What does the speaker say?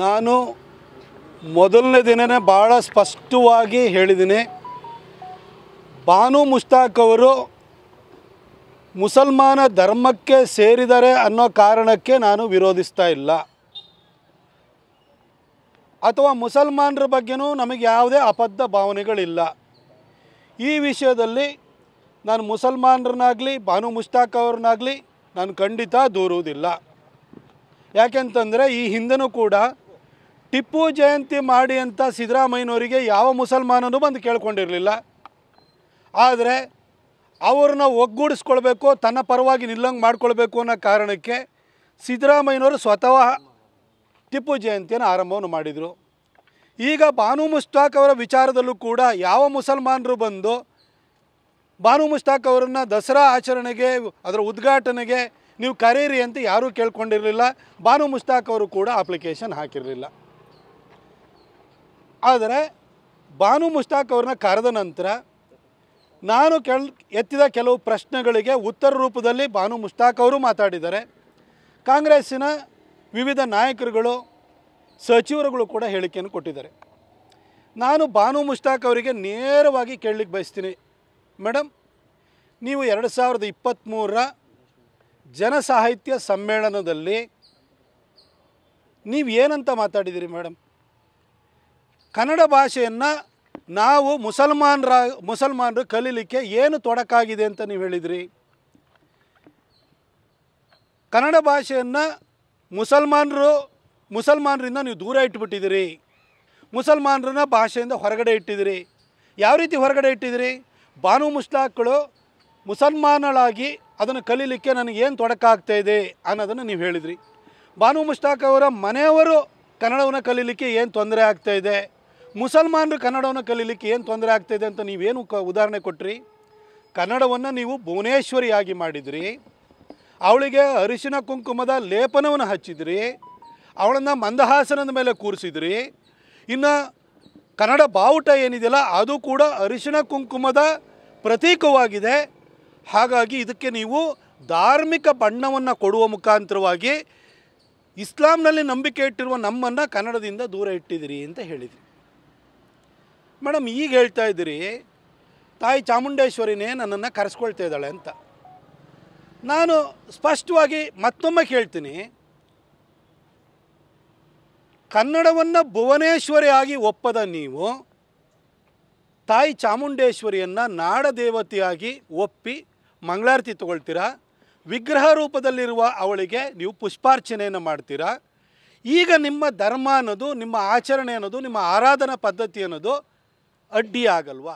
ನಾನು ಮೊದಲನೇ ದಿನನೇ ಭಾಳ ಸ್ಪಷ್ಟವಾಗಿ ಹೇಳಿದ್ದೀನಿ. ಬಾನು ಮುಷ್ತಾಕ್ ಅವರು ಮುಸಲ್ಮಾನ ಧರ್ಮಕ್ಕೆ ಸೇರಿದ್ದಾರೆ ಅನ್ನೋ ಕಾರಣಕ್ಕೆ ನಾನು ವಿರೋಧಿಸ್ತಾ ಇಲ್ಲ, ಅಥವಾ ಮುಸಲ್ಮಾನರ ಬಗ್ಗೆನೂ ನಮಗೆ ಯಾವುದೇ ಅಬದ್ಧ ಭಾವನೆಗಳಿಲ್ಲ. ಈ ವಿಷಯದಲ್ಲಿ ನಾನು ಮುಸಲ್ಮಾನರನ್ನಾಗಲಿ ಬಾನು ಮುಷ್ತಾಕ್ ಅವ್ರನ್ನಾಗಲಿ ನಾನು ಖಂಡಿತ ದೂರುವುದಿಲ್ಲ. ಯಾಕೆಂತಂದರೆ ಈ ಹಿಂದೆನೂ ಕೂಡ ಟಿಪ್ಪು ಜಯಂತಿ ಮಾಡಿ ಅಂತ ಸಿದ್ದರಾಮಯ್ಯನವರಿಗೆ ಯಾವ ಮುಸಲ್ಮಾನನೂ ಬಂದು ಕೇಳ್ಕೊಂಡಿರಲಿಲ್ಲ. ಆದರೆ ಅವ್ರನ್ನ ಒಗ್ಗೂಡಿಸ್ಕೊಳ್ಬೇಕು, ತನ್ನ ಪರವಾಗಿ ನಿಲ್ಲಂಗೆ ಮಾಡ್ಕೊಳ್ಬೇಕು ಅನ್ನೋ ಕಾರಣಕ್ಕೆ ಸಿದ್ದರಾಮಯ್ಯನವರು ಸ್ವತಃ ಟಿಪ್ಪು ಜಯಂತಿಯನ್ನು ಆರಂಭವನ್ನು ಮಾಡಿದರು. ಈಗ ಬಾನು ಮುಷ್ತಾಕ್ ಅವರ ವಿಚಾರದಲ್ಲೂ ಕೂಡ ಯಾವ ಮುಸಲ್ಮಾನರು ಬಂದು ಬಾನು ಮುಷ್ತಾಕ್ ಅವರನ್ನು ದಸರಾ ಆಚರಣೆಗೆ, ಅದರ ಉದ್ಘಾಟನೆಗೆ ನೀವು ಕರೀರಿ ಅಂತ ಯಾರೂ ಕೇಳ್ಕೊಂಡಿರಲಿಲ್ಲ. ಬಾನು ಮುಷ್ತಾಕ್ ಅವರು ಕೂಡ ಅಪ್ಲಿಕೇಶನ್ ಹಾಕಿರಲಿಲ್ಲ. ಆದರೆ ಬಾನು ಮುಷ್ತಾಕ್ ಅವ್ರನ್ನ ಕರೆದ ನಂತರ ನಾನು ಎತ್ತಿದ ಕೆಲವು ಪ್ರಶ್ನೆಗಳಿಗೆ ಉತ್ತರ ರೂಪದಲ್ಲಿ ಬಾನು ಮುಷ್ತಾಕ್ ಅವರು ಮಾತಾಡಿದ್ದಾರೆ. ಕಾಂಗ್ರೆಸ್ಸಿನ ವಿವಿಧ ನಾಯಕರುಗಳು, ಸಚಿವರುಗಳು ಕೂಡ ಹೇಳಿಕೆಯನ್ನು ಕೊಟ್ಟಿದ್ದಾರೆ. ನಾನು ಬಾನು ಮುಷ್ತಾಕ್ ಅವರಿಗೆ ನೇರವಾಗಿ ಕೇಳಲಿಕ್ಕೆ ಬಯಸ್ತೀನಿ, ಮೇಡಮ್, ನೀವು 2023ರ ಜನಸಾಹಿತ್ಯ ಸಮ್ಮೇಳನದಲ್ಲಿ ನೀವು ಏನಂತ ಮಾತಾಡಿದ್ದೀರಿ ಮೇಡಮ್? ಕನ್ನಡ ಭಾಷೆಯನ್ನು ನಾವು ಮುಸಲ್ಮಾನರು ಕಲೀಲಿಕ್ಕೆ ಏನು ತೊಡಕಾಗಿದೆ ಅಂತ ನೀವು ಹೇಳಿದ್ರಿ. ಕನ್ನಡ ಭಾಷೆಯನ್ನು ಮುಸಲ್ಮಾನರಿಂದ ನೀವು ದೂರ ಇಟ್ಟುಬಿಟ್ಟಿದ್ದೀರಿ. ಮುಸಲ್ಮಾನರನ್ನ ಭಾಷೆಯಿಂದ ಹೊರಗಡೆ ಇಟ್ಟಿದ್ದೀರಿ. ಯಾವ ರೀತಿ ಹೊರಗಡೆ ಇಟ್ಟಿದ್ದೀರಿ? ಬಾನು ಮುಷ್ತಾಕ್ಗಳು ಮುಸಲ್ಮಾನಳಾಗಿ ಅದನ್ನು ಕಲೀಲಿಕ್ಕೆ ನನಗೇನು ತೊಡಕಾಗ್ತಾಯಿದೆ ಅನ್ನೋದನ್ನು ನೀವು ಹೇಳಿದ್ರಿ. ಬಾನು ಮುಷ್ತಾಕ್ ಅವರ ಮನೆಯವರು ಕನ್ನಡವನ್ನು ಕಲೀಲಿಕ್ಕೆ ಏನು ತೊಂದರೆ ಆಗ್ತಾಯಿದೆ, ಮುಸಲ್ಮಾನರು ಕನ್ನಡವನ್ನು ಕಲೀಲಿಕ್ಕೆ ಏನು ತೊಂದರೆ ಆಗ್ತಾಯಿದೆ ಅಂತ ನೀವೇನು ಉದಾಹರಣೆ ಕೊಟ್ರಿ. ಕನ್ನಡವನ್ನು ನೀವು ಭುವನೇಶ್ವರಿಯಾಗಿ ಮಾಡಿದ್ರಿ, ಅವಳಿಗೆ ಅರಿಶಿನ ಕುಂಕುಮದ ಲೇಪನವನ್ನು ಹಚ್ಚಿದ್ರಿ, ಅವಳನ್ನು ಮಂದಹಾಸನದ ಮೇಲೆ ಕೂರಿಸಿದ್ರಿ. ಇನ್ನು ಕನ್ನಡ ಬಾವುಟ ಏನಿದೆಯಲ್ಲ ಅದು ಕೂಡ ಅರಿಶಿನ ಕುಂಕುಮದ ಪ್ರತೀಕವಾಗಿದೆ. ಹಾಗಾಗಿ ಇದಕ್ಕೆ ನೀವು ಧಾರ್ಮಿಕ ಬಣ್ಣವನ್ನು ಕೊಡುವ ಮುಖಾಂತರವಾಗಿ ಇಸ್ಲಾಂನಲ್ಲಿ ನಂಬಿಕೆ ಇಟ್ಟಿರುವ ನಮ್ಮನ್ನು ಕನ್ನಡದಿಂದ ದೂರ ಇಟ್ಟಿದ್ದೀರಿ ಅಂತ ಹೇಳಿದ್ರಿ. ಮೇಡಮ್, ಈಗ ಹೇಳ್ತಾ ಇದ್ದೀರಿ ತಾಯಿ ಚಾಮುಂಡೇಶ್ವರಿನೇ ನನ್ನನ್ನು ಕರೆಸ್ಕೊಳ್ತಾ ಇದ್ದಾಳೆ ಅಂತ. ನಾನು ಸ್ಪಷ್ಟವಾಗಿ ಮತ್ತೊಮ್ಮೆ ಕೇಳ್ತೀನಿ, ಕನ್ನಡವನ್ನು ಭುವನೇಶ್ವರಿಯಾಗಿ ಒಪ್ಪದ ನೀವು ತಾಯಿ ಚಾಮುಂಡೇಶ್ವರಿಯನ್ನು ನಾಡದೇವತೆಯಾಗಿ ಒಪ್ಪಿ ಮಂಗಳಾರತಿ ತಗೊಳ್ತೀರಾ, ವಿಗ್ರಹ ರೂಪದಲ್ಲಿರುವ ಅವಳಿಗೆ ನೀವು ಪುಷ್ಪಾರ್ಚನೆಯನ್ನು ಮಾಡ್ತೀರಾ. ಈಗ ನಿಮ್ಮ ಧರ್ಮ ಅನ್ನೋದು, ನಿಮ್ಮ ಆಚರಣೆ ಅನ್ನೋದು, ನಿಮ್ಮ ಆರಾಧನಾ ಪದ್ಧತಿ ಅನ್ನೋದು ಅಡ್ಡಿ ಆಗಲ್ವಾ?